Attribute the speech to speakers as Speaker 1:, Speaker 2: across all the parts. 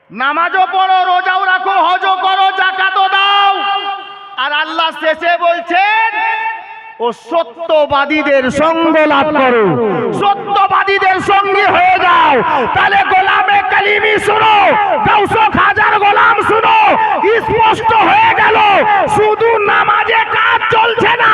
Speaker 1: নামাজও পড়ো, রোজাও রাখো, হজও করো, যাকাতও দাও, আর আল্লাহ শেষে বলছেন ও সত্যবাদীদের সঙ্গ লাভ করো, সত্যবাদীদের সঙ্গী হয়ে যাও। তাহলে গোলামে কালিমি শুনো, গাউসে খাজার গোলাম শুনো, স্পষ্ট হয়ে গেল শুধু নামাজে কাজ চলছে না,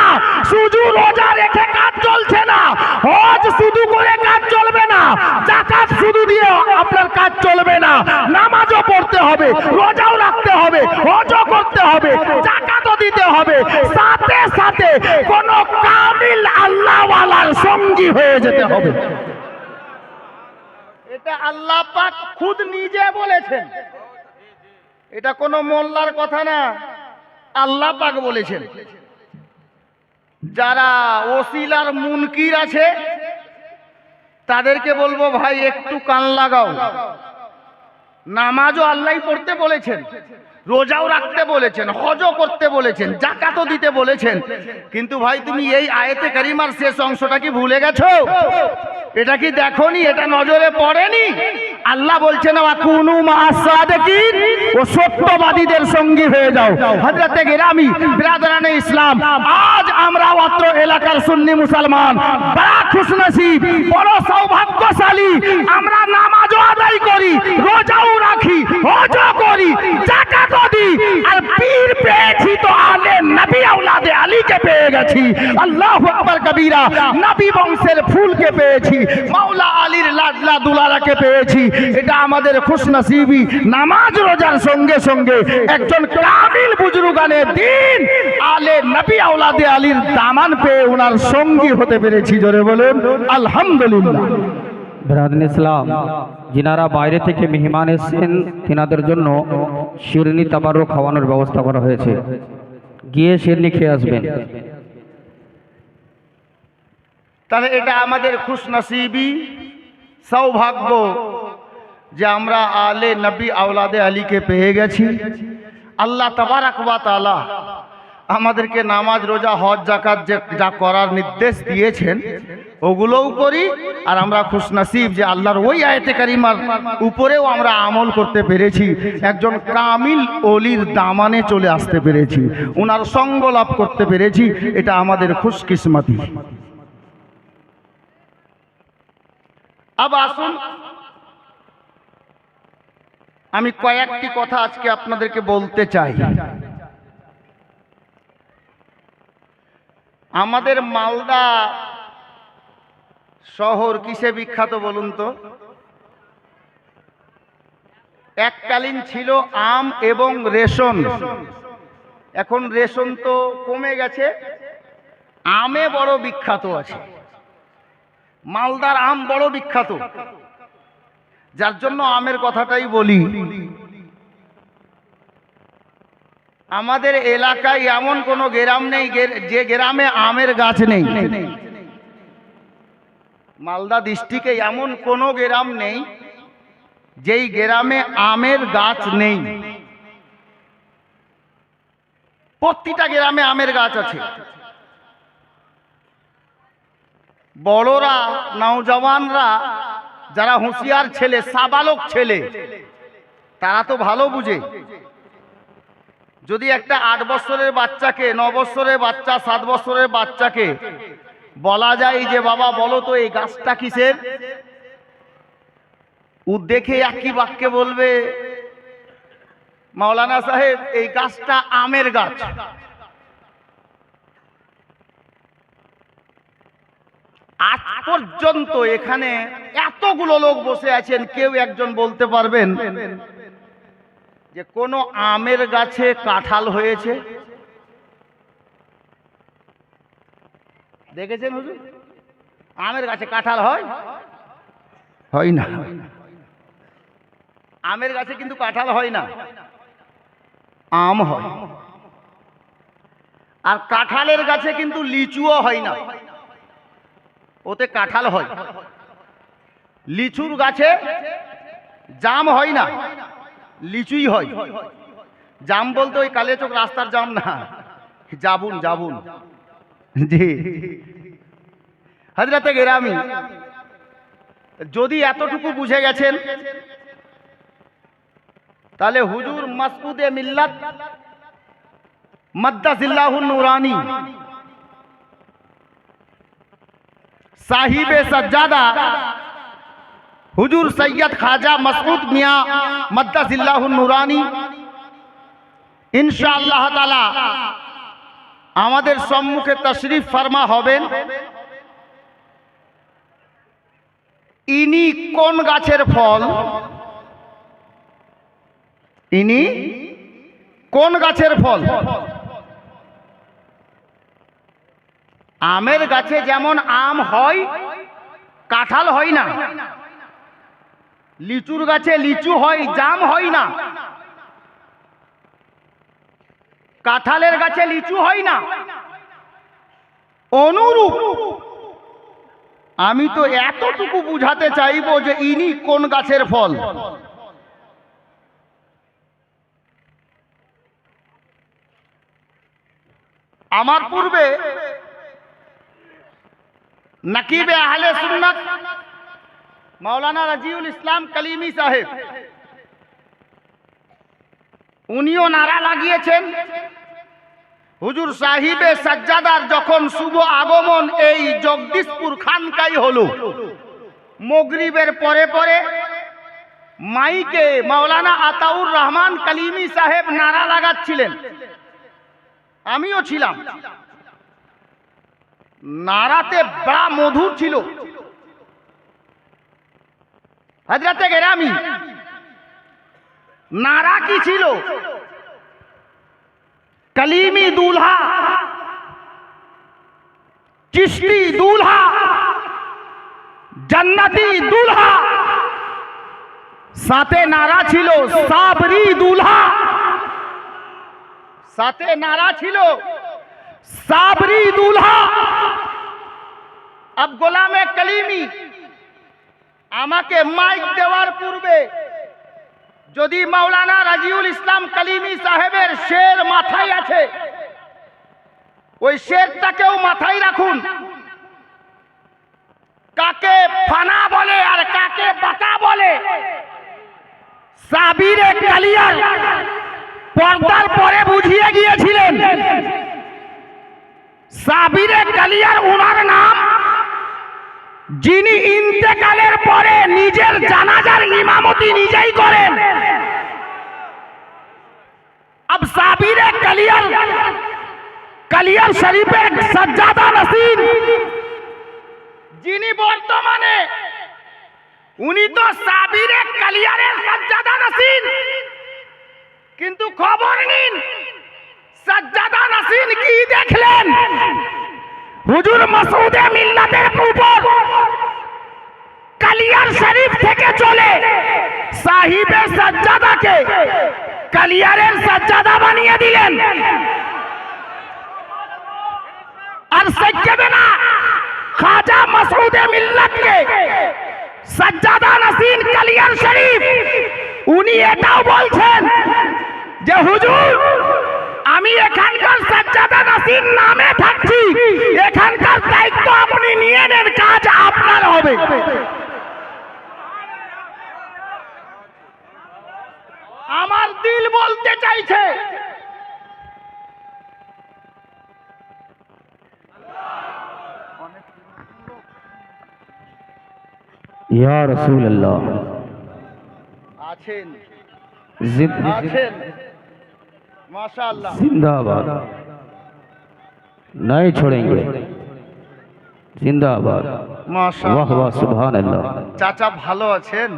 Speaker 1: শুধু রোজা রেখে কাজ চলছে না, হজ শুধু করে কাজ চলবে না, যাকাত শুধু দিয়ে আপনার কাজ চলবে না, নামাজও পড়তে হবে, রোজাও রাখতে হবে, হজও করতে হবে, যাকাতও দিতে হবে, সাথে সাথে কোন কামিল আল্লাহওয়ালার সঙ্গী হয়ে যেতে হবে। এটা আল্লাহ পাক খুদ নিজে বলেছেন, এটা কোনো মোল্লার কথা না, আল্লাহ পাক বলেছেন। যারা ওসিলার মুনকির আছে তাদেরকে বলবো ভাই একটু কান লাগাও। নামাজও আল্লাহই পড়তে বলেছেন, রোজাও রাখতে বলেছেন, হজও করতে বলেছেন, যাকাতও দিতে বলেছেন, কিন্তু ভাই তুমি এই আয়াতে কারিমার শেষ অংশটা কি ভুলে গেছো? এটা কি দেখোনি? এটা নজরে পড়েনি? আল্লাহ বলছেন ওয়াকুনু মা'আস সাদিকিন, ও সত্যবাদীদের সঙ্গী হয়ে যাও। হযরতে গিরামি বিরাদরানে ইসলাম, আজ আমরা অত্র এলাকার সুন্নি মুসলমান বড় খুশনসিব, বড় সৌভাগ্যশালী, আমরা নামাজও আদায় করি, রোজাও রাখি, হজও করি, যাকাতও দিই, আর পীর পেয়েছি তো আলে নবী আওলাদে আলীকে পেয়ে গেছি। আল্লাহু আকবার কবীরা, নবী বংশের ফুলকে পেয়েছি, মাওলা আলীর লাডলা দুলারাকে পেয়েছি। এটা আমাদের খুশনসিবি। নামাজ রোজার সঙ্গে সঙ্গে একজন কামিল বুজুর্গানে দ্বীন আলে নবী আওলাদে আলীর দামান পেয়ে ওনার সঙ্গী হতে পেরেছি। জোরে বলুন আলহামদুলিল্লাহ।
Speaker 2: বিরাদরান ইসলাম, যিনারা বাইরে থেকে মেহমান এসেছেন তিনাদের জন্য শিরনি তাবাররুক খাওয়ানোর ব্যবস্থা করা হয়েছে, গিয়ে শিরনি খেয়ে আসবেন।
Speaker 1: তাহলে এটা আমাদের খুশনসিবি, সৌভাগ্য যে আমরা আলে নবী আওলাদে আলীকে পেয়ে গেছি। আল্লাহ তাবারাক ওয়া তাআলা আমাদেরকে নামাজ, রোজা, হজ, যাকাত যা করার নির্দেশ দিয়েছেন ওগুলোও করি, আর আমরা খুশনসিব যে আল্লাহর ওই আয়াতে কারিমার উপরেও আমরা আমল করতে পেরেছি, একজন কামিল ওলির দামানে চলে আসতে পেরেছি, ওনার সঙ্গ লাভ করতে পেরেছি। এটা আমাদের খুশকিসমতি। আব আসুন, আমি কয়েকটি কথা আজকে আপনাদেরকে বলতে চাই। আমাদের মালদা শহর কিসে বিখ্যাত বলুন তো? এককালীন ছিল আম এবং রেশন, এখন রেশন তো কমে গেছে, আমে বড় বিখ্যাত আছে। মালদার আম বড় বিখ্যাত, যার জন্য আমের কথাটাই বলি। আমাদের এলাকায় এমন কোনো গ্রাম নেই যে গ্রামে আমের গাছ নেই। মালদা ডিস্ট্রিক্টে এমন কোনো গ্রাম নেই যেই গ্রামে আমের গাছ নেই। প্রতিটা গ্রামে আমের গাছ আছে। বড়রা, নওজওয়ানরা, যারা হুঁশিয়ার ছেলে, সাবালক ছেলে, তারা তো ভালো বুঝে। যদি একটা 8 বছরের বাচ্চাকে, 9 বছরের বাচ্চা, 7 বছরের বাচ্চাকে বলা যায় যে বাবা বলো তো এই গাছটা কিসের, ও দেখে একই বাক্যে বলবে মাওলানা সাহেব এই গাছটা আমের গাছ। আজ পর্যন্ত এখানে এতগুলো লোক বসে আছেন, কেউ একজন বলতে পারবেন যে কোন আমের গাছে কাঁঠাল হয়েছে? দেখেছেন হুজুর? আমের গাছে কাঁঠাল হয়? হয় না। আমের গাছে কিন্তু কাঁঠাল হয় না, আম হয়। আর কাঁঠালের গাছে কিন্তু লিচুও হয় না, ওতে কাঁঠাল হয়। লিচুর গাছে জাম হয় না, লিচুই হয়। জাম বলতে ওই কালিয়াচক রাস্তার জাম না, জাবুন, জাবুন। জি হযরতে গিরামি, যদি এতটুকু বুঝে গেছেন তাহলে হুজুর মাসউদে মিল্লাত মাদ্দাসিল্লাহুন নুরানি সাহিবে সাজ্জাদা হুজুর সৈয়দ খাজা মাসউদ মিয়া মাদ্দাসিল্লাহুন নুরানি ইনশাআল্লাহ তাআলা আমাদের সম্মুখে তশরিফ ফরমা হবেন। ইনি কোন গাছের ফল? ইনি কোন গাছের ফল? আমের গাছে যেমন আম হয়, কাঁঠাল হয় না। লিচুর গাছে লিচু হয়, জাম হয় না। কাঁঠালের গাছে লিচু হয় না। অনুরূপ আমি তো এতটুকু বুঝাতে চাইবো যে ইনি কোন গাছের ফল। আমার পূর্বে নকিবে আহলে সুন্নাত মাওলানা রাজিউল ইসলাম কালিমি সাহেব উনিও নারা লাগিয়েছেন। হুজুর সাহিবে সাজ্জাদার যখন শুভ আগমন এই জগদীশপুর খানকাই হলো, মাগরিবের পরে পরে মাইকে মাওলানা আতাউর রহমান কালিমি সাহেব নারা লাগাচ্ছিলেন, আমিও ছিলাম। নারাতে বড় মধুর ছিল। হযরতে গেরামি নারা কি ছিল? कलीमी दूल्हा, चिश्ती दूल्हा, जन्नती दूल्हा, साथे नारा छिलो साबरी दूल्हा, साथे नारा छिलो साबरी दूल्हा। अब गोलामे कलीमी आमाके माइक देवार पूर्वे যদি মাওলানা রাজিউল ইসলাম কালিমি সাহেবের শের মাথায় আছে, ওই শেরটাকেও মাথায় রাখুন। কাকে ফানা বলে আর কাকে বাতা বলে সাবিরে কালিয়ার পর্দার পরে বুঝিয়ে গিয়েছিলেন। সাবিরে কালিয়ার ওনার নাম, যিনি ইন্তেকালের পরে নিজের জানাজার ইমামতি নিজেই করেন। अब साबिरे कलियर शरीफे सज्जादा नसीन যিনি বর্তমানে, উনি তো সাবিরে কালিয়ারের সজ্জাদা নসীন, কিন্তু খবর নিন সজ্জাদা নসীন কি দেখলেন? হুজুর মাসউদে মিল্লাতের উপর কালিয়ার শরীফ থেকে চলে সাহিবে সজ্জাদাকে কালিয়ারের সজ্জাদা বানিয়ে দিলেন। আর সৈয়দনা খাজা মাসউদে মিল্লাতকে সজ্জাদা নসীন কালিয়ার শরীফ উনি এটাও বলছেন যে হুজুর আমি এখানকার সজ্জাদা নসীন নামে থাকছি, এখানকার দায়িত্ব আপনি নিয়ে নেন, কাজ আপনার হবে। আমার দিল বলতে চাইছে
Speaker 2: ইয়া রাসূলুল্লাহ
Speaker 1: আছেন,
Speaker 2: আছেন,
Speaker 1: माशाअल्लाह,
Speaker 2: जिंदाबाद, नहीं छोड़ेंगे, जिंदाबाद,
Speaker 1: माशाअल्लाह,
Speaker 2: वाह वाह सुभान अल्लाह।
Speaker 1: চাচা ভালো আছেন?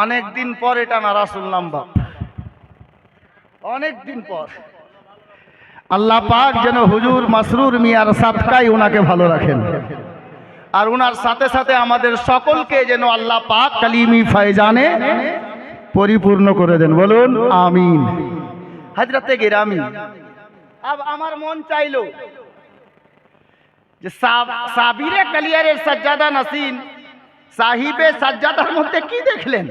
Speaker 1: অনেক দিন পর এটা নারা শুনলাম বাপ, অনেক দিন পর। আল্লাহ পাক যেন হুজুর মাসরুর মিয়ার সাদকায় ওনাকে ভালো রাখেন, আর ওনার সাথে সাথে আমাদের সকলকে যেন আল্লাহ পাক কালিমি ফয়জানে পরিপূর্ণ করে দেন, বলুন আমিন। হযরতে গেরামি, अब আমার মন চাইলো যে সাবিরে কালিয়ারের সজ্জাদা নসীন সাহিবে সাজ্জাদার মধ্যে কি দেখলেন?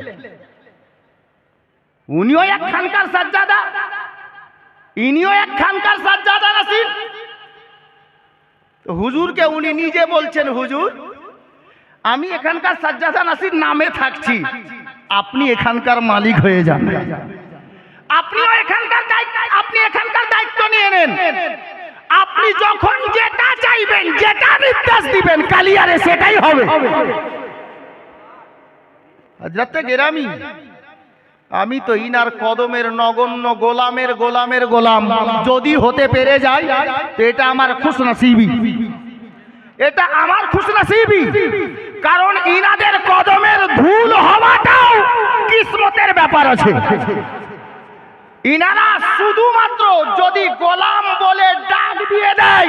Speaker 1: উনিও একখানকার সাজ্জাদা, ইনিও একখানকার সাজ্জাদা নসীন। তো হুজুরকে উনি নিজে বলছেন, হুজুর আমি এখানকার সাজ্জাদা নসীন নামে থাকছি, আপনি এখানকার মালিক হয়ে যান, আপনি এখানকার দায়িত্ব নিয়ে নেন। আপনি যখন যেটা চাইবেন, যেটা নির্দেশ দিবেন কালিয়ারে সেটাই হবে। হযরতে গেরামি, আমি তো ইনার কদমের নগণ্য গোলামের গোলাম যদি হতে পেরে যাই তো এটা আমার খুশনসিবি, এটা আমার খুশনসিবি। কারণ ইনাদের কদমের ধুল হওয়াটাও কিসমতের ব্যাপার আছে। ইনারা শুধুমাত্র যদি গোলাম বলে ডাক দিয়ে দেয়,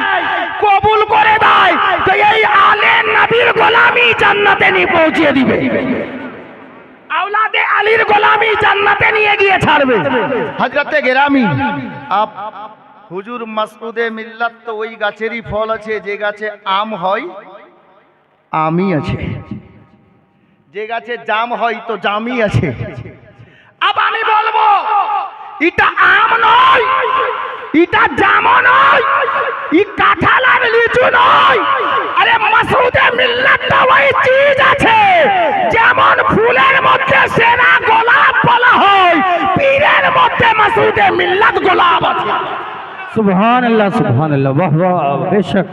Speaker 1: কবুল করে দেয়, তো এই আলে নবীর গোলামি জান্নাতে নিয়ে পৌঁছে দিবে, আওলাদে আলীর গোলামি জান্নাতে নিয়ে গিয়ে ছাড়বে। হযরতে গেরামি, হুজুর মাসউদে মিল্লাত তো ওই গাছেরই ফল আছে যে গাছে আম হয় আমি আছে, যে গাছে জাম হয় তো জামই আছে। আব আমি বলবো এটা আম নয়, এটা জাম নয়, ই কাঁঠাল আর লিচু নয়। আরে মাসউদে মিল্লাত তো ওই চিজ আছে যেমন ফুলের মধ্যে সেরা গোলাপ বলা হয়, পীরের মধ্যে মাসউদে মিল্লাত গোলাপ আছে।
Speaker 2: সুবহানাল্লাহ সুবহানাল্লাহ, বাহ বাহ, বেশক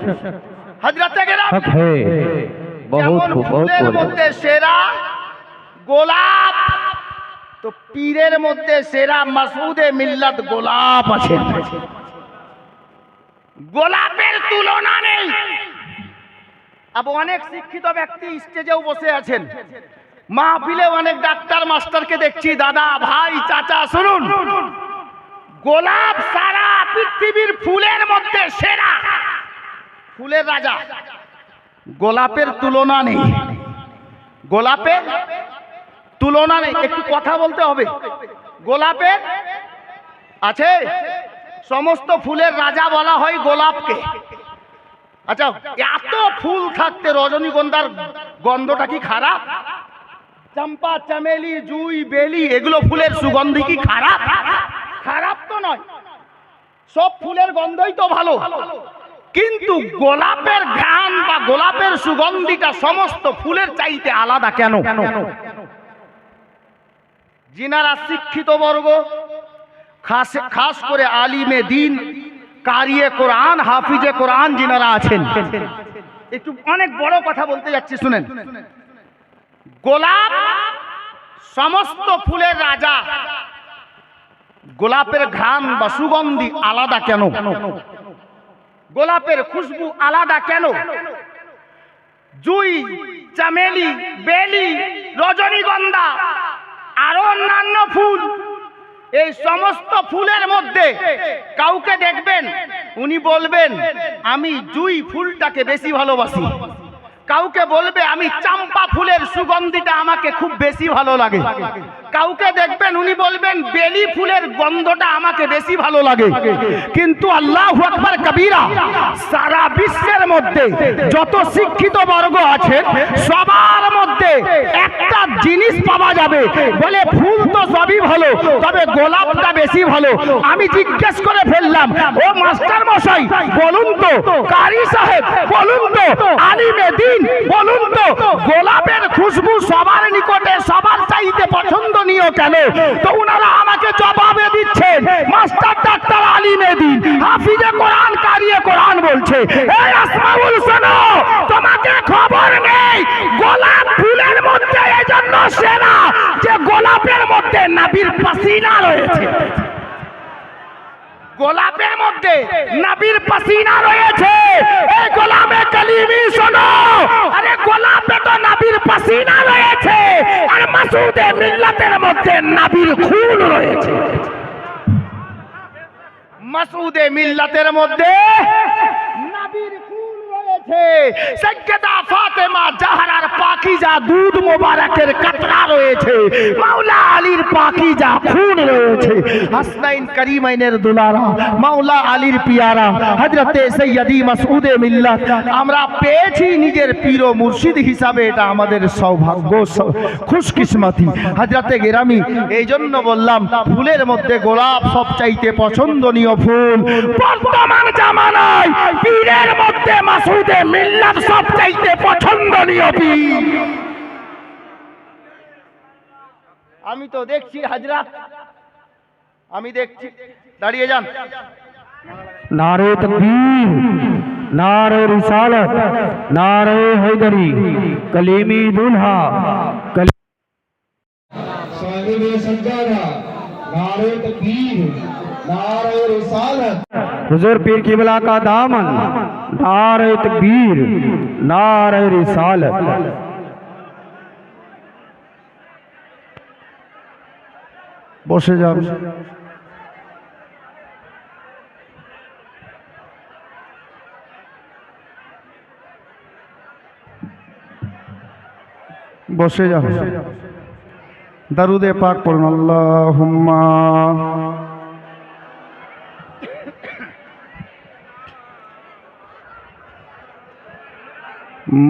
Speaker 1: হযরতে গেরামি
Speaker 2: হক है, बहुत
Speaker 1: যেমন
Speaker 2: बहुत
Speaker 1: ফুলের মধ্যে সেরা গোলাপ, তো পীরের মধ্যে সেরা মাসউদে মিল্লাত গোলাপ আছে। গোলাপের তুলনা নেই। অনেক শিক্ষিত ব্যক্তি স্টেজেও বসে আছেন, মাহফিলে অনেক ডাক্তার মাস্টারকে দেখছি, দাদা ভাই চাচা শুনুন, গোলাপ সারা পৃথিবীর ফুলের মধ্যে সেরা, ফুলের রাজা। গোলাপের তুলনা নেই, গোলাপের তুলনা নেই। একটু কথা বলতে হবে, গোলাপের আছে, সমস্ত ফুলের রাজা বলা হয় গোলাপকে। আচ্ছা, এত ফুল থাকতে রজনীগন্ধার গন্ধটা কি খারাপ? চম্পা, চামেলি, জুই, বেলি এগুলো ফুলের সুগন্ধি কি খারাপ? খারাপ তো নয়, সব ফুলের গন্ধই তো ভালো। কিন্তু গোলাপের ঘ্রাণ বা গোলাপের সুগন্ধিটা সমস্ত ফুলের চাইতে আলাদা কেন? যিনারা শিক্ষিত বর্গ, খাস করে আলিমে দিন, কারিয়ে কোরআন, হাফিজে কোরআন যিনারা আছেন, একটু অনেক বড় কথা বলতে যাচ্ছি শুনেন। গোলাপ সমস্ত ফুলের রাজা, গোলাপের ঘ্রাণ বা সুগন্ধি আলাদা কেন? গোলাপের খুশবু আলাদা কেন? জুই, চামেলি, বেলি, রজনীগন্ধা আরো অন্যান্য ফুল, এই সমস্ত ফুলের মধ্যে কাউকে দেখবেন উনি বলবেন আমি জুই ফুলটাকে বেশি ভালোবাসি, কাউকে বলবে আমি চম্পা ফুলের সুগন্ধিটা আমাকে খুব বেশি ভালো লাগে, কাউকে দেখবেন উনি বলবেন বেলি ফুলের গন্ধটা আমাকে বেশি ভালো লাগে। কিন্তু আল্লাহু আকবার কবীরা, সারা বিশ্বের মধ্যে যত শিক্ষিত বর্গ আছে সবার মধ্যে একটা জিনিস পাওয়া যাবে, বলে ফুল তো সবই ভালো তবে গোলাপটা বেশি ভালো। আমি জিজ্ঞেস করে ফেললাম, ও মাস্টার মশাই বলুন তো, কারি সাহেব বলুন তো, আলিমে দিন বলুন তো, গোলাপের খুশবু সবার নিকটে সবার চাইতে পছন্দনীয় কেন? তো উনারা আমাকে জবাবে দিচ্ছেন, মাস্টার ডাক্তার আলিমে দিন, হাফিজে কোরআন, কারিয়ে কোরআন বলছে, এই আসমাউল শোনো, তোমাকে খবর নেই গোলাপ ফুলের মধ্যে এজন্য সেরা যে গোলাপের মধ্যে নবীর পাসিনা রয়েছে, গোলাপের মধ্যে নবীর পাসিনা রয়েছে। এই গোলাপে কালিমি শোনো, আরে গোলাপে তো নবীর পাসিনা রয়েছে, আর মাসউদে মিল্লাতের মধ্যে নবীর খুন রয়েছে। মাসউদে মিল্লাতের মধ্যে নবীর খুন রয়েছে। সাইয়্যিদা ফাতেমা জাহরার পাকিজা দুধ মোবারকের কাতরা রয়েছে, মাওলা আলীর পাকিজা খুন রয়েছে, হাসনাইন করিমাইনের দুলারা মাওলা আলীর পিয়ারা হযরতে সৈয়দি মাসউদে মিল্লাত আমরা পেয়েছি নিজের পীর ও মুর্শিদ হিসাবে, এটা আমাদের সৌভাগ্য, খুশকিসমতি। হযরতে গেরামি, এই জন্য বললাম ফুলের মধ্যে গোলাপ সবচাইতে পছন্দনীয় ফুল। বর্তমান জামানায় পীরের মধ্যে মাসউদে মিল্লাত সবচাইতে পছন্দনীয় পীর। আমি তো দেখছি হাজরাত, আমি দেখছি। দাঁড়িয়ে যান।
Speaker 2: नारे तकबीर, नारे रिसालत, नारे हैदरी, कलीमी दुल्हा,
Speaker 3: साहिब सज्जादा, नारे तकबीर, नारे रिसालत,
Speaker 2: हुजूर पीर किबला का दामन, नारे तकबीर, नारे रिसालत।
Speaker 1: বসে যান। বসে যান। দারুদে পাক পড়ুন। আল্লাহুম্মা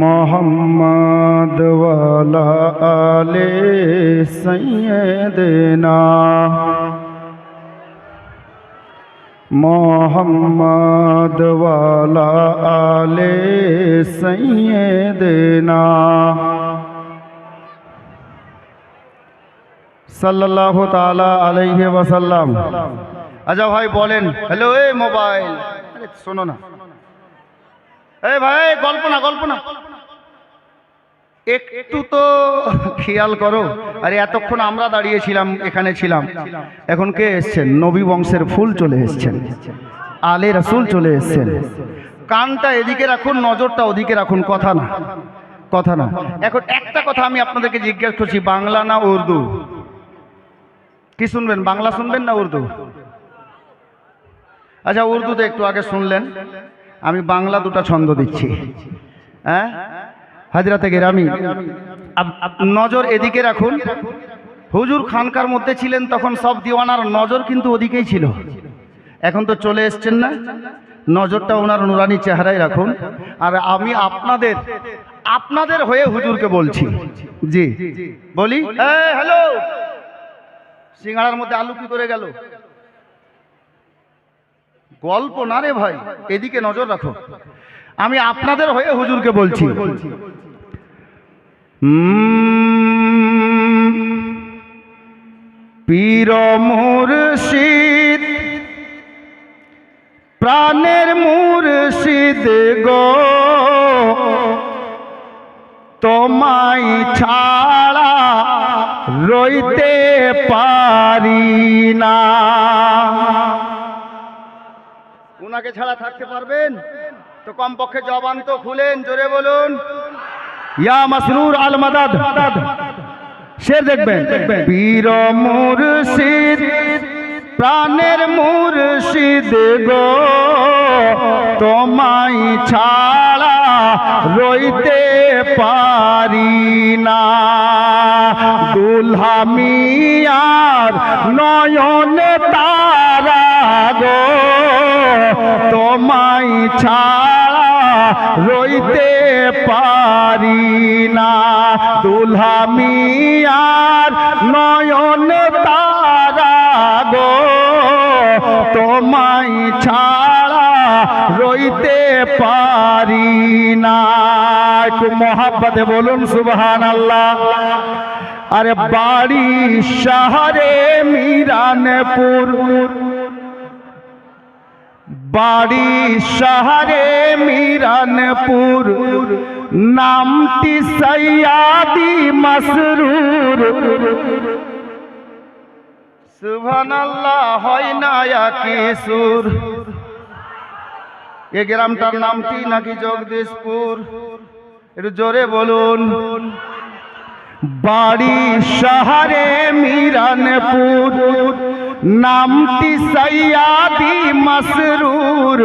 Speaker 1: মোহাম্মদ ওয়ালা আলে সাইয়্যিদিনা, মোহাম্মদ ওয়ালা আলে সাইয়্যিদিনা সাল্লাল্লাহু তাআলা আলাইহি ওয়াসাল্লাম। আচ্ছা ভাই বলেন, হ্যালো এই মোবাইল, আরে শোনো না, এই ভাই গল্প না, গল্প না, একটু তো খেয়াল করো। আরে এতক্ষণ আমরা দাঁড়িয়েছিলাম, এখানে ছিলাম, এখন কে এসছেন? নবী বংশের ফুল চলে এসছেন, আলে রাসূল চলে এসছেন। কানটা এদিকে রাখুন, নজরটা ওদিকে রাখুন, কথা না, কথা না। এখন একটা কথা আমি আপনাদেরকে জিজ্ঞেস করছি, বাংলা না উর্দু? কি শুনবেন, বাংলা শুনবেন না উর্দু? আচ্ছা উর্দুতে একটু আগে শুনলেন, আমি বাংলা দুটো ছন্দ দিচ্ছি। হ্যাঁ হাজরাতে গেরামি, নজর এদিকে রাখুন। হুজুর খানকার মধ্যে ছিলেন তখন সব দিওয়ানার নজর কিন্তু ওদিকেই ছিল, এখন তো চলে এসছেন না, নজরটা ওনার নুরানি চেহারায় রাখুন। আর আমি আপনাদের হয়ে হুজুরকে বলছি। জি বলি, হ্যালো, সিঙ্গাড়ার মধ্যে আলু কি করে গেল? গল্প না রে ভাই, এদিকে নজর রাখো। আমি আপনাদের হয়ে হুজুরকে বলছি। পীর মুর্শিদ, প্রাণের মুর্শিদ গো, তোমায় ছাড়া রইতে পারি না। উনাকে ছাড়া থাকতে পারবেন তো কমপক্ষে জবান তো খুলেন, জোরে বলুন ইয়া মাসরুর আল মাদাদ। শের দেখবেন, পীর মুর্শিদ, প্রাণের মুর্শিদ গো, তোমায় ছাড়া রইতে পারি না। দুলহা মিয়ার নয়নে তারা গো, তোমায় ছাড়া রইতে পারি না। দুলহা মিয়ার নয়নে তারা গো, তোমায় ছাড়া রইতে পারি না। একটু মহাব্বতে বলুন সুবহানাল্লাহ। আরে বাড়ি শহরে মিরানপুর, বাড়ি শহরে মিরানপুর, নামটি সৈয়াদি মাসরুর। সুবহানাল্লাহ, হয় না একই সুর। এ গ্রামটার নামটি নাকি জগদীশপুর? একটু জোরে বলুন। বাড়ি শহরে মিরানপুর, নামটি সৈয়াদি মাসরুর।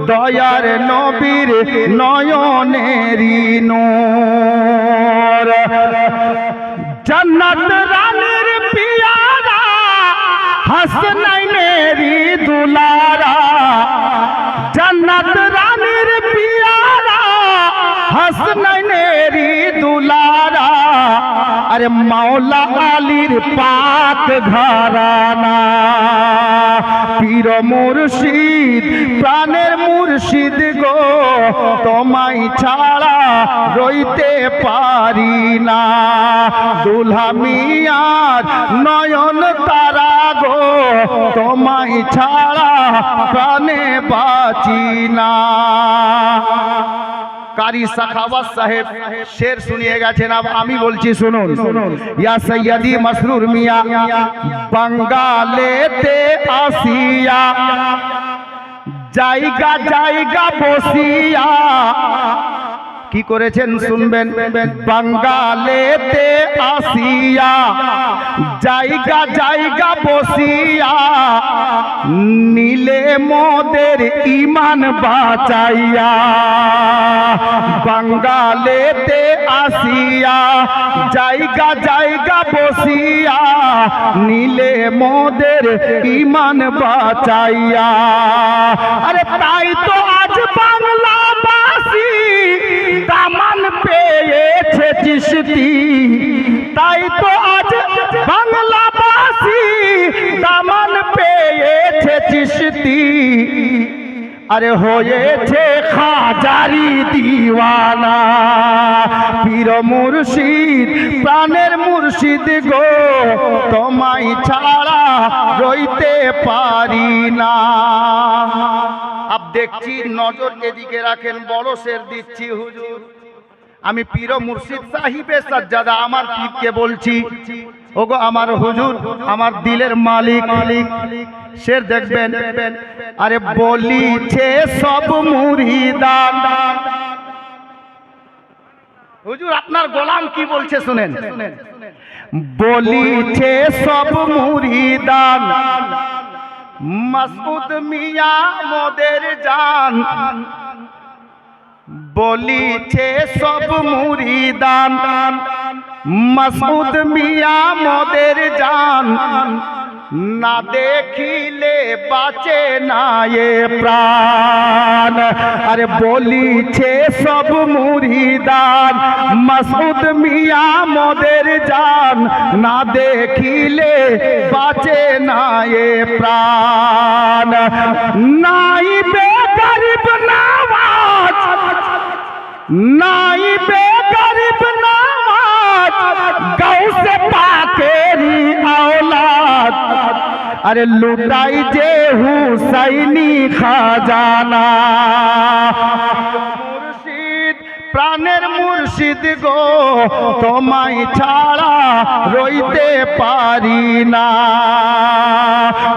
Speaker 1: দয়ার নবীর নয়নেরি নূর, জান্নাত রানীর পিয়ারা, হাসনাইনেরি দুলারা। জান্নাত রানীর পিয়ারা, হাসনাইনেরি দুলারা। আরে মাওলা আলীর পাক ঘরানা, পীর মুর্শিদ প্রাণের মুর্শিদ গো তোমায় ছাড়া রইতে পারি না দুলহা মিয়ার নয়ন তারা গো তোমায় ছাড়া প্রাণে বাঁচি না কারি সাখাওয়াত সাহেব শের শুনিয়ে গেছেন আমি বলছি শুনুন ইয়া সৈয়দি মসরুর মিয়া বাঙ্গালেতে আসিয়া জায়গা জায়গা বসিয়া কি করেছেন শুনবেন বাঙ্গালেতে আসিয়া জায়গা জায়গা বসিয়া নীলে মোদের ইমান বাঁচাইয়া বাঙ্গালেতে আসিয়া জায়গা জায়গা বসিয়া নীলে মোদের ইমান বাঁচাইয়া আরে তাই তো আজ বাংলাবাসী দামান পেয়েছে চিশতি তাই তো আজ বাংলাবাসী দামান পেয়েছে চিশতি আরে হয়েছে খাজারি দিওয়ানা পীর মুর্শিদ প্রাণের মুর্শিদ গো তোমায় ছাড়া রইতে পারি না আব দেখছি নজর এদিকে রাখেন বড় শের দিচ্ছি হুজুর আমি পীর মুর্শিদ সাহিবে সাজ্জাদা আমার পীরকে বলছি ওগো আমার হুজুর আমার দিলের মালিক শের দেখবেন আরে বলিছে সব মুরিদান হুজুর আপনার গোলাম কি বলছে শুনেন বলিছে সব মুরিদান মাসউদ মিয়া মোদের জান বলিছে সব মুরিদান মাসউদ মিয়া মোদের জান না দেখিলে বাঁচে না এ প্রাণ আরে বলিছে সব মুরিদান মাসউদ মিয়া মোদের জান না দেখিলে বাঁচে না এ প্রাণ নাই বে গরিব নওয়াজ নাই বে গরিব নওয়াজ গৌসে পাকেরি औलाद अरे लुटाई जे हुसैनी खजाना मुर्शिद प्राणेर मुर्शिद गो তোমায় ছাড়া রইতে পারি না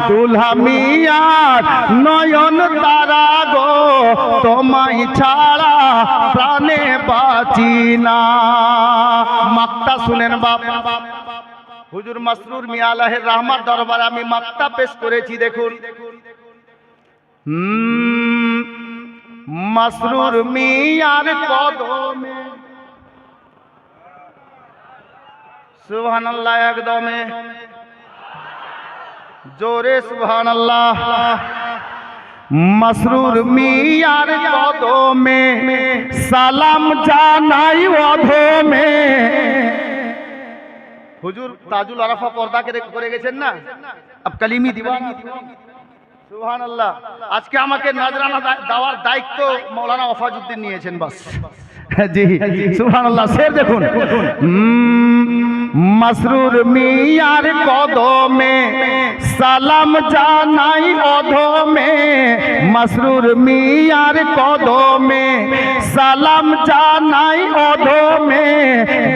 Speaker 1: দুলহা মিয়ার নয়ন তারা গো তোমায় ছাড়া প্রাণে বাঁচি না মাক্তা শুনেন বাবা হুজুর মসরুর মিয়া আলাহের রহমত দরবারে আমি মাক্তা পেশ করেছি দেখুন মসরুর মিয়ার কদমে সুবহানাল্লাহ একদমে জোরে সুবহানাল্লাহ মসরুর মিয়ার কদমে সালাম জানাই অধমে হুজুর তাজুল আরাফা পর্দা করে গেছেন না আব কালিমি দিওয়ানি সুবহানাল্লাহ আজকে আমাকে নজরানা দেওয়ার দায়িত্ব মাওলানা ওয়াফাজউদ্দিন নিয়েছেন বাস জি সুবহানাল্লাহ শের দেখুন মসরুর মিয়ার কদমে সালাম জানাই অধমে মসরুর মিয়ার কদমে সালাম জানাই অধমে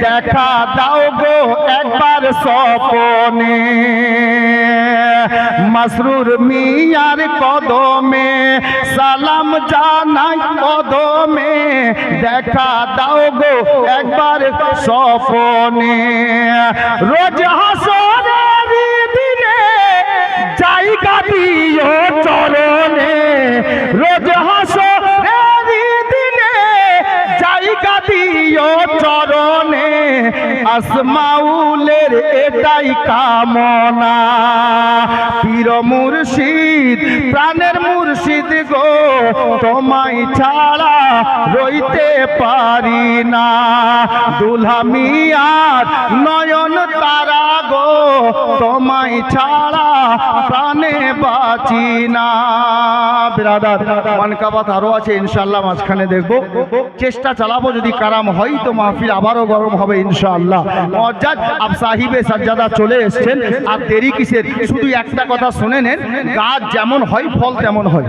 Speaker 1: দেখা দাও গো একবার স্বপনে মসরুর মিয়ার কদমে সালাম জানাই কদমে দেখা দাও গো একবার স্বপনে রোজ হাসরের দিনে জায়গা দিও চরণে রোজ হাসরের দিনে জায়গা দিও চরণে খাস মাউলের এটাই কামনা। পীর মুর্শিদ প্রাণের মুর্শিদ গো, তোমায় ছাড়া রইতে পারি না। দুলহা মিয়ার নয়ন তারা গো, তোমায় ছাড়া প্রাণে বাঁচি না। বিরাদার মানকাবাত আরো আছে ইনশাআল্লাহ, মাঝখানে দেখবো, চেষ্টা চালাবো, যদি কারাম হয় তো মাহফিল আবারও গরম হবে ইনশাআল্লাহ। মুআজ্জাজ আব সাহিবে সাজ্জাদা চলে এসেছেন, আর দেরি কিসের, শুধু একটা কথা শুনে নেন, গাছ যেমন হয় ফল তেমন হয়,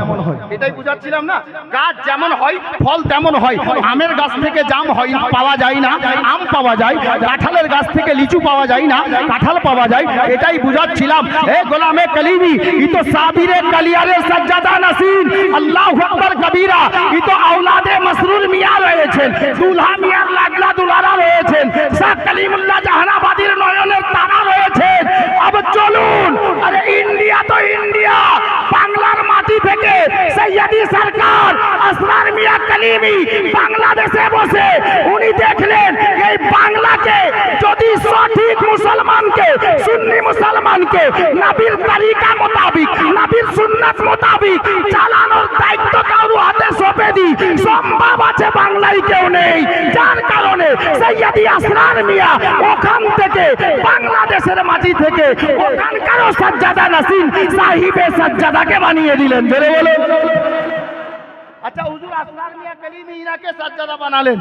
Speaker 1: এটাই বুঝাচ্ছিলাম না। গাছ যেমন হয় ফল তেমন হয়। আমের গাছ থেকে জাম হয় পাওয়া যায় না, আম পাওয়া যায়। কাঁঠালের গাছ থেকে লিচু পাওয়া যায় না, কাঁঠাল পাওয়া যায়, এটাই বুঝাচ্ছিলাম। এ গোলামে কলিমি, ই তো সাবিরে কালিয়ারে সাজ্জাদা নাসিন, আল্লাহু আকবার কবীরা, ই তো আওলাদে মাসরুর মিয়া রয়েছেন, দুলহা মিয়ার লাগলা দুলারা রয়েছেন, শাহ কালিমুল্লাহ জাহানাবাদীর নয়নের তারা রয়েছেন। আব চলুন, আরে ইন্ডিয়া তো ইন্ডিয়া, বাংলার মাটি থেকে সৈয়দি সরকার আসরার মিয়া কলিমি বাংলাদেশে বসে উনি দেখলেন এই বাংলাকে যদি সঠিক মুসলমানকে, সুন্নি মুসলমানকে নবীর তরিকা মোতাবিক, নবীর সুন্নাত মোতাবিক চালানোর দায়িত্ব কারো হাতে সঁপে দিই, সম্ভব আছে বাংলায় কেউ নেই। যার কারণে সৈয়দি আসরার মিয়া ওখান থেকে, বাংলাদেশের মাটি থেকে ওখানকার সাজ্জাদা নাসিন সাহিবে সাজ্জাদাকে বানিয়ে দিলেন। জোরে বলে। আচ্ছা, হুজুর আসরার মিয়া কলিমি ইনাকে সাজ্জাদা বানালেন,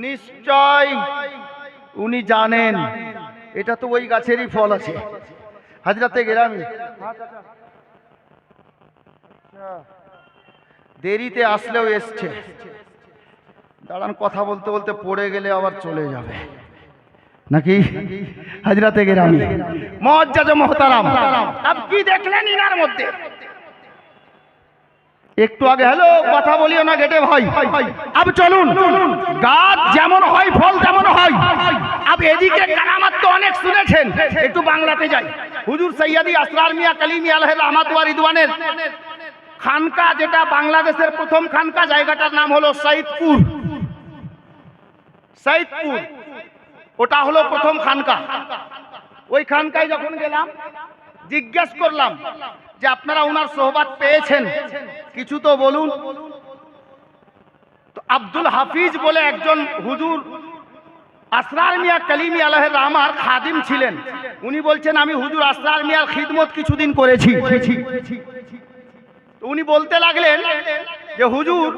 Speaker 1: নিশ্চয় উনি জানেন এটা তো ওই গাছেরই ফল আছে। হাজরাতে গেরামি দেরিতে আসলেও এসছে, দাঁড়ান, কথা বলতে বলতে পড়ে গেলে আবার চলে যাবে নাকি। হাজরাতে গেরামি মুআজ্জাজ মুহতারাম, আপ কি দেখলেন ইনার মধ্যে? একটু আগে হ্যালো কথা বলিও না গেটে ভাই। আব চলুন, গাছ যেমন হয় ফল তেমন হয়। আব এদিকে কারামাত তো অনেক শুনেছেন, একটু বাংলাতে যাই। হুজুর সৈয়দি আসরার মিয়া কলিমি আলাইহি রাহমাত ওয়া রিদওয়ানের খানকা, যেটা বাংলাদেশের প্রথম খানকা, জায়গাটার নাম হলো সৈয়দপুর। সৈয়দপুর ওটা হলো প্রথম খানকা। ওই খানকায় যখন গেলাম জিজ্ঞেস করলাম যে আপনারা ওনার সোহবত পেয়েছেন, কিছু তো বলুন। তো আব্দুল হাফিজ বলে একজন হুজুর আসরার মিয়া কলিমি আলাইহি রাহমার খাদিম ছিলেন, উনি বলছেন আমি হুজুর আসরার মিয়ার খিদমত কিছুদিন করেছি। উনি বলতে লাগলেন যে হুজুর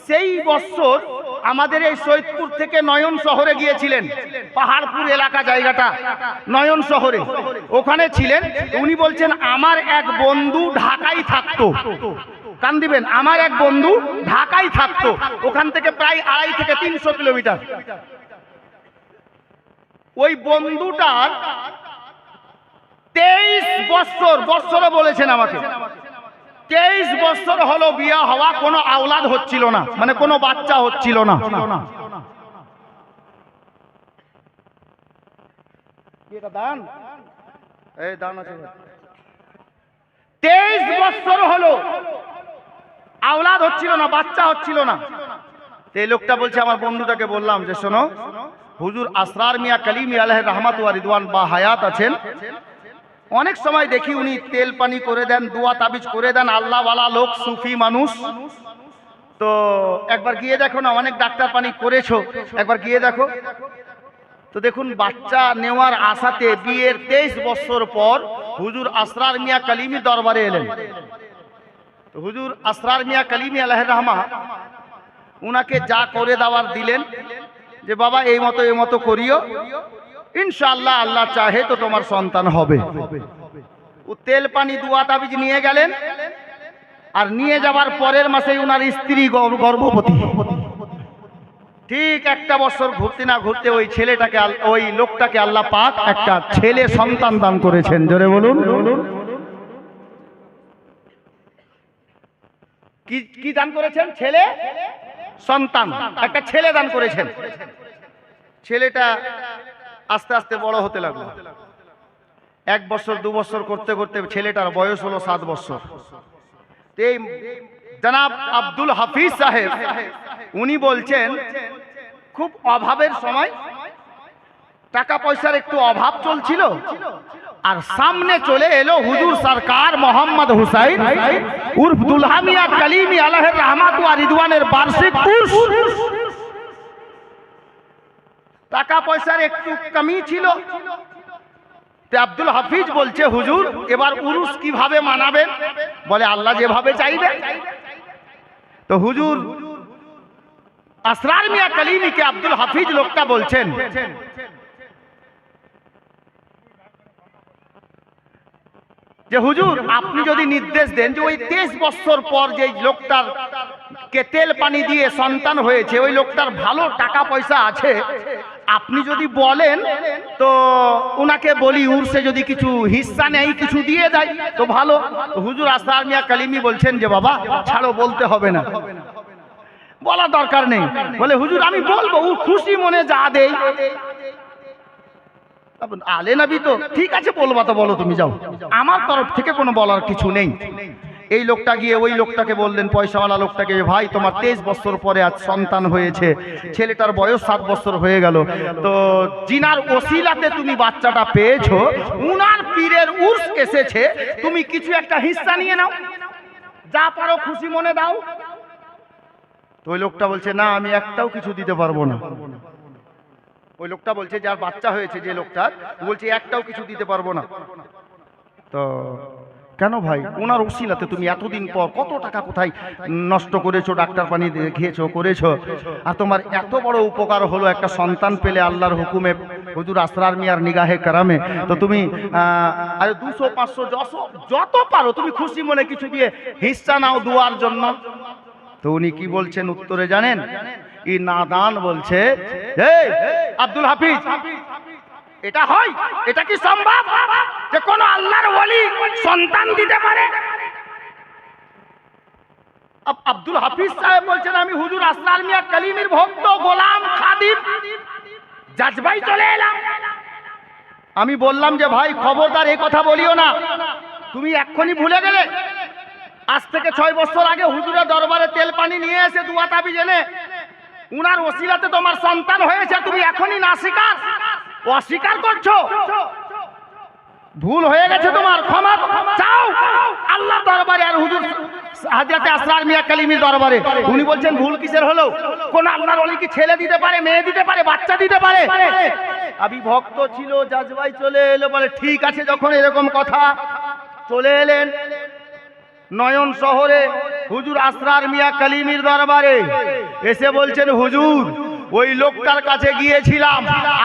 Speaker 1: সেই বছর আমাদের এই সৈয়দপুর থেকে নয়ন শহরে গিয়েছিলেন, পাহাড়পুর এলাকা জায়গাটা, নয়ন শহরে ওখানে ছিলেন। উনি বলছেন আমার এক বন্ধু ঢাকায় থাকতো, কান দিবেন, আমার এক বন্ধু ঢাকায় থাকতো, ওখান থেকে প্রায় 250 থেকে 300 কিলোমিটার। ওই বন্ধুটার 23 বছর, বছরও বলেছেন আমাকে, 23 বছর হলো বিয়া হওয়া, কোনো আওলাদ হচ্ছিল না, মানে কোনো বাচ্চা হচ্ছিল না। দান, এই দান আছে, 23 বছর হলো আওলাদ হচ্ছিল না, বাচ্চা হচ্ছিল না। এই লোকটা বলছে, আমার বন্ধুটাকে বললাম যে শোনো, হুজুর আসরার মিয়া কলিমি আলাইহি রাহমাত ওয়া রিদওয়ান বা হায়াত আছেন, অনেক সময় দেখি উনি তেল পানি করে দেন, দোয়া তাবিজ করে দেন, আল্লাহওয়ালা লোক, সুফি মানুষ। তো একবার গিয়ে দেখো না, অনেক ডাক্তার পানি করেছো, একবার গিয়ে দেখো। তো দেখুন, বাচ্চা নেওয়ার আশাতে বিয়ের 23 বছর পর হুজুর আসরার মিয়া কলিমি দরবারে এলেন। তো হুজুর আসরার মিয়া কলিমি আলাইহি রাহমাত উনাকে যা করে দেওয়ার দিলেন যে বাবা এই মতো করিও, ইনশাআল্লাহ আল্লাহ চাহে তো তোমার সন্তান হবে। ও তেল পানি দোয়া তাবিজ নিয়ে গেলেন, আর নিয়ে যাবার পরের মাসেই উনার স্ত্রী গর্ভবতী। ঠিক 1 বছর ঘুরতে না ঘুরতে ওই ছেলেটাকে, ওই লোকটাকে আল্লাহ পাক একটা ছেলে সন্তান দান করেছেন। জোরে বলুন। কি দান করেছেন? ছেলে সন্তান, একটা ছেলে দান করেছেন। ছেলেটা আস্তে আস্তে বড় হতে লাগলো। 1 বছর 2 বছর করতে করতে ছেলেটার বয়স হলো 7 বছর। এই জনাব আব্দুল হাফিজ সাহেব উনি বলছেন খুব অভাবের সময় টাকা পয়সার একটু অভাব চলছিল, আর সামনে চলে এলো হুজুর সরকার মোহাম্মদ হুসাইন উর্ফ দুলহা মিয়া কালিমি আলাহের রহমাত ওয়া রিদওয়ানের বার্ষিক উর্স। টাকা পয়সার একটু কমি ছিল, তে আব্দুল হাফিজ বলছে হুজুর এবার উরুস কিভাবে মানাবেন? বলে আল্লাহ যেভাবে চাইবে। তো হুজুর আসরার মিয়া কালিমিকে আব্দুল হাফিজ লোকটা বলছেন, যে হুজুর আপনি যদি নির্দেশ দেন যে ওই 23 বছর পর যে লোকটার কে তেল পানি দিয়ে সন্তান হয়েছে, ওই লোকটার ভালো টাকা পয়সা আছে, আপনি যদি বলেন তো উনাকে বলি উর্সে যদি কিছু হিস্সা নেই, কিছু দিয়ে দেয় তো ভালো। তো হুজুর আসরার মিয়া কালিমি বলছেন যে বাবা ছাড়ো, বলতে হবে না, বলা দরকার নেই। বলে হুজুর আমি বলবো, ও খুশি মনে যা দেয়। আলে নবী তো ঠিক আছে, বলবা তো বলো, তুমি যাও, আমার তরফ থেকে কোনো বলার কিছু নেই। এই লোকটা গিয়ে ওই লোকটাকে বললেন, পয়সাওয়ালা লোকটাকে, ভাই তোমার 23 বছর পরে আজ সন্তান হয়েছে, ছেলেটার বয়স 7 বছর হয়ে গেল, তো জিনার ওসিলাতে তুমি বাচ্চাটা পেয়েছো, উনার পীরের উর্স এসেছে, তুমি কিছু একটা হিস্সা নিয়ে নাও, যা পারো খুশি মনে দাও। তো ওই লোকটা বলছে না, আমি একটাও কিছু দিতে পারবো না। ওই লোকটা বলছে যার বাচ্চা হয়েছে, যে লোকটার, বলছে একটাও কিছু দিতে পারবো না। তো কেন ভাই? ওনার ওসিলাতে তুমি এতদিন পর কত টাকা কোথায় নষ্ট করেছো, ডাক্তার পানি খেয়েছো করেছো, আর তোমার এত বড় উপকার হলো একটা সন্তান পেলে আল্লাহর হুকুমে হুজুর আসরার মিয়ার নিগাহে কারামে, তো তুমি আরে 200 500 যত পারো তুমি খুশি মনে কিছু দিয়ে হিস্সা নাও দুয়ার জন্য। তো উনি কি বলছেন উত্তরে জানেন? ই নাদান বলছে, এই আব্দুল হাফিজ, এটা হয়? এটা কি সম্ভব যে কোন আল্লাহর ওলি সন্তান দিতে পারে? আব্দুল হাফিজ সাহেব বলছেন, আমি হুজুর আসরার মিয়া কালিমির ভক্ত, গোলাম, খাদিম, জাজবাই চলে এলাম। আমি বললাম যে ভাই খবরদার এই কথা বলিও না, তুমি এক্ষুনি ভুলে গেলে। আজ থেকে 6 বছর আগে হুজুরের দরবারে তেল পানি নিয়ে এসে দুয়া তাবিজ এনে উনার ওসিলাতে তোমার সন্তান হয়েছে, তুমি এখনই না অস্বীকার করছো। ভুল হয়ে গেছে তোমার, ক্ষমা চাও আল্লাহর দরবারে আর হুজুর হযরত আসরার মিয়া কালিমির দরবারে। উনি বলছেন ভুল কিসের হলো? কোন আল্লাহর ওলি কি ছেলে দিতে পারে, মেয়ে দিতে পারে, বাচ্চা দিতে পারে? আমি ভক্ত ছিল, জাজবাই চলে এলো। বলে ঠিক আছে, যখন এরকম কথা, চলে এলেন নয়ন শহরে হুজুর আসরার মিয়া কালিমির দরবারে। এসে বলছেন হুজুর ওই লোকটার কাছে গিয়েছিলাম,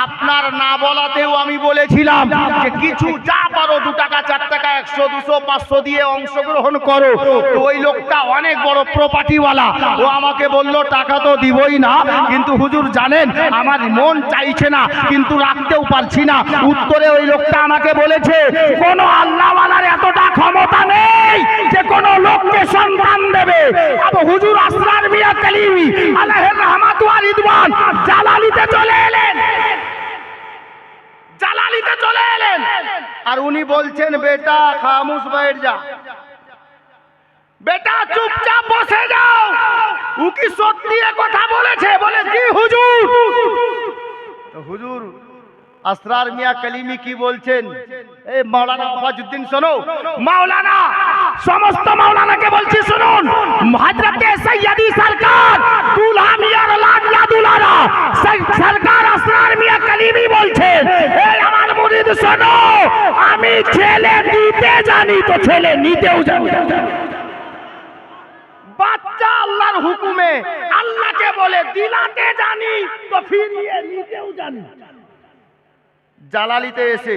Speaker 1: আপনার না বলাতেও আমি বলেছিলাম যে কিছু যা পারো 2 টাকা 4 টাকা 100 200 500 দিয়ে অংশগ্রহণ করো। তো ওই লোকটা অনেক বড় প্রপার্টিওয়ালা, ও আমাকে বলল টাকা তো দিবই না, কিন্তু হুজুর জানেন আমার মন চাইছে না, কিন্তু রাখতেও পারছি না। উত্তরে ওই লোকটা আমাকে বলেছে, কোন আল্লাহওয়ালার এতটা ক্ষমতা নেই যে কোন লোককে সন্তান দেবে। আবু হুজুর আসরার মিয়া কালিমি আলাইহির রহমাত ওয়া রিদওয়ান জালালিতে চলে এলেন, জালালিতে চলে এলেন। আর উনি বলছেন, বেটা খামোশ बैठ যা, বেটা চুপচাপ বসে যাও। ও কি সত্যি এ কথা বলেছে? বলে জি হুজুর। তো হুজুর আসরার মিয়া কালিমি কি বলছেন? এই মাওলানা ওয়াজুদ্দিন শোনো, মাওলানা সমস্ত মাওলানাকে বলছি শুনুন, হযরতে সৈয়দি সরকার দুলহা মিয়ার লাডলা দুলারা সরকার আসরার মিয়া কালিমি বলছেন, এই আমার মুরিদ শোনো, আমি ছেলে দিতে জানি তো ছেলে নিতেও জানি। বাচ্চা আল্লাহর হুকুমে, আল্লাহকে বলে দিলাতে জানি তো ফিরিয়ে নিতেও জানি। জালালিতে এসে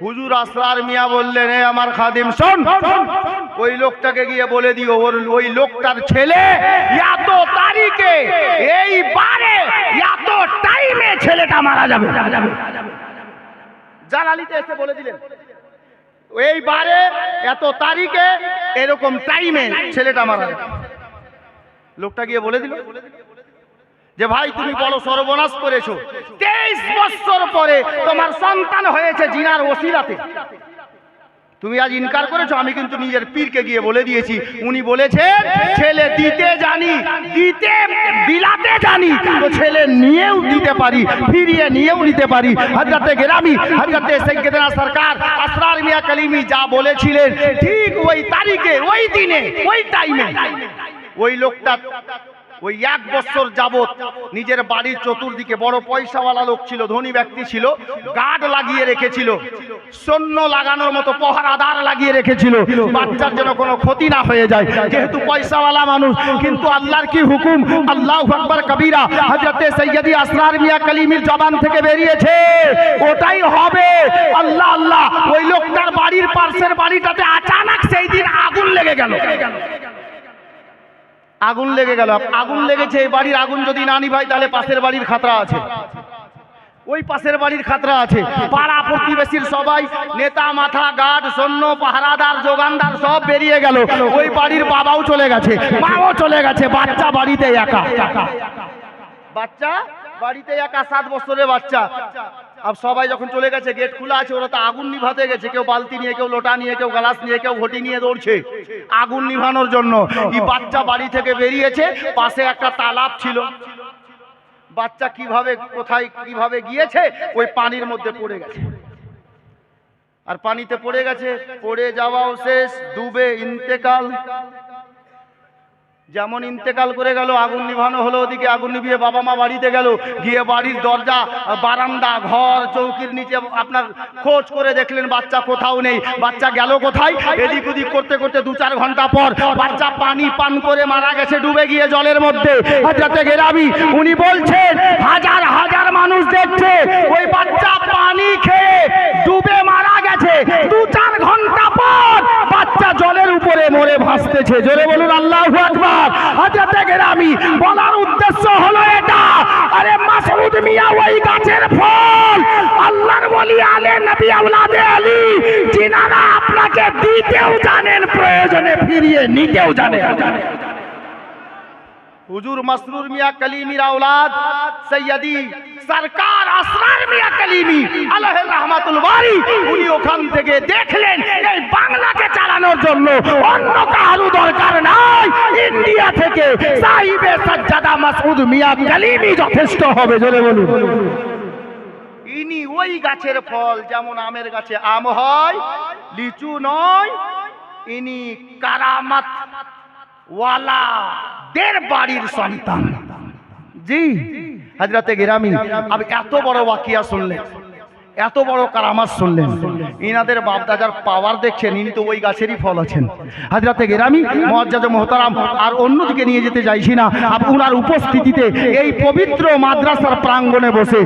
Speaker 1: হুজুর আসরার মিয়া বললেন, এ আমার খাদিম শোন, ওই লোকটাকে গিয়ে বলে দিও ওই লোকটার ছেলে এত তারিখে, এই বারে, এত টাইমে ছেলেটা মারা যাবে। জালালিতে এসে বলে দিলেন, এই বারে এত তারিখে এরকম টাইমে ছেলেটা মারা যাবে। লোকটা গিয়ে বলে দিল যে ভাই তুমি বলো সর্বনাশ করেছো, 23 বছর পরে তোমার সন্তান হয়েছে জিনার ওসিলাতে, তুমি আজ ইনকার করেছো, আমি কিন্তু নিজের পীরকে গিয়ে বলে দিয়েছি। উনি বলেছেন ছেলে দিতে জানি, দিতে বিলাতে জানি, তো ছেলে নিয়েও দিতে পারি, ফিরিয়ে নিয়েও নিতে পারি। হযরতে গেরামি হযরতে সাইয়্যিদনা সরকার আসরার মিয়া কালিমি যা বলেছিলেন, ঠিক ওই তারিখে, ওই দিনে, ওই টাইমে ওই লোকটা ওই 1 বছর যাবত নিজের বাড়ির চতুর্দিকে, বড় পয়সাওয়ালা লোক ছিল, ধনী ব্যক্তি ছিল, গার্ড লাগিয়ে রেখেছিল, সৈন্য লাগানোর মতো পহরাদার লাগিয়ে রেখেছিল, বাচ্চার যেন কোনো ক্ষতি না হয়ে যায়, যেহেতু পয়সাওয়ালা মানুষ। কিন্তু আল্লাহর কি হুকুম, আল্লাহু আকবার কবীরা, হযরতে সৈয়দি আসরার মিয়া কালিমির জবান থেকে বেরিয়েছে, ওটাই হবে। আল্লাহ আল্লাহ, ওই লোকটার বাড়ির পাশের বাড়িটাতে আচানক সেই দিন আগুন লেগে গেল। আগুন লেগে গেল, আগুন লেগেছে, এই বাড়ির আগুন যদি না নিভাই তাহলে পাশের বাড়ির খাতরা আছে, ওই পাশের বাড়ির খাতরা আছে। পাড়া প্রতিবেশীর সবাই, নেতা মাথা, গার্ড, সৈন্য, পাহারাদার, যোগানদার সব বেরিয়ে গেল। ওই বাড়ির বাবাও চলে গেছে, মাও চলে গেছে, বাচ্চা বাড়িতে একা, বাচ্চা বাড়িতে একা, 7 বছরের বাচ্চা। আর সবাই যখন চলে গেছে, গেট খোলা আছে, ওরা তো আগুন নিভাতে গেছে, কেউ বালতি নিয়ে, কেউ লোটা নিয়ে, কেউ গ্লাস নিয়ে, কেউ ঘটি নিয়ে দৌড়ছে আগুন নিভানোর জন্য। এই বাচ্চা বাড়ি থেকে বেরিয়েছে, পাশে একটা তালাব ছিল, বাচ্চা কিভাবে কোথায় কিভাবে গিয়েছে, ওই পানির মধ্যে পড়ে গেছে। আর পানিতে পড়ে গেছে, পড়ে যাওয়াও শেষ, ডুবে ইন্তেকাল। যেমন ইন্তেকাল করে গেল, আগুন নিভানো হলো, ওদিকে আগুন নিভিয়ে বাবা মা বাড়িতে গেল, গিয়ে বাড়ির দরজা, বারান্দা, ঘর, চৌকির নিচে আপনার খোঁজ করে দেখলেন বাচ্চা কোথাও নেই। বাচ্চা গেল কোথায়, এদিক ওদিক করতে করতে 2-4 ঘন্টা পর বাচ্চা পানি পান করে মারা গেছে, ডুবে গিয়ে জলের মধ্যে। হযরতে গেরামি উনি বলছেন, হাজার হাজার মানুষ দেখছে ওই বাচ্চা পানি খেয়ে ডুবে মারা গেছে, 2-4 ঘন্টা পর বাচ্চা জলের উপরে মরে ভাসতেছে। জোরে বলুন আল্লাহু আকবার। হযরতে গেরামি বলার উদ্দেশ্য হলো এটা, আরে মাসউদ মিয়া ওই গাছের ফল, আল্লাহর ওলি আলে নবী আওলাদে আলী, যিনারা আপনাকে দিতেও জানেন, প্রয়োজনে ফিরিয়ে নিতেও জানেন। হুজুর মাসরুর মিয়া কালিমির আওলাদ সৈয়দি সরকার আসরার মিয়া কালিমি আলাইহি রাহমাতুল বারি, উনি ওখান থেকে দেখলেন এই বাংলাকে চালানোর জন্য অন্য কারো দরকার নাই, ইন্ডিয়া থেকে সাহিবে সাজ্জাদা মাসউদ মিয়া কালিমি যথেষ্ট হবে। জোরে বলুন। ইনি ওই গাছের ফল, যেমন আমের গাছে আম হয়, লিচু নয়, ইনি কারামাত ওয়ালা দের বাড়ির সন্তান। জি হযরতে গেরামি अब এত বড় ওয়াকিয়া শুনলেন, এত বড় কারামাত শুনলেন, ইনাদের বাপদাদার পাওয়ার দেখছেন, ইনি তো ওই গাছেরই ফল আছেন। হযরতে গেরামি মুআজ্জাজ মুহতারাম, আর অন্যদিকে নিয়ে যেতে চাইছি না, উনার উপস্থিতিতে এই পবিত্র মাদ্রাসার প্রাঙ্গণে বসে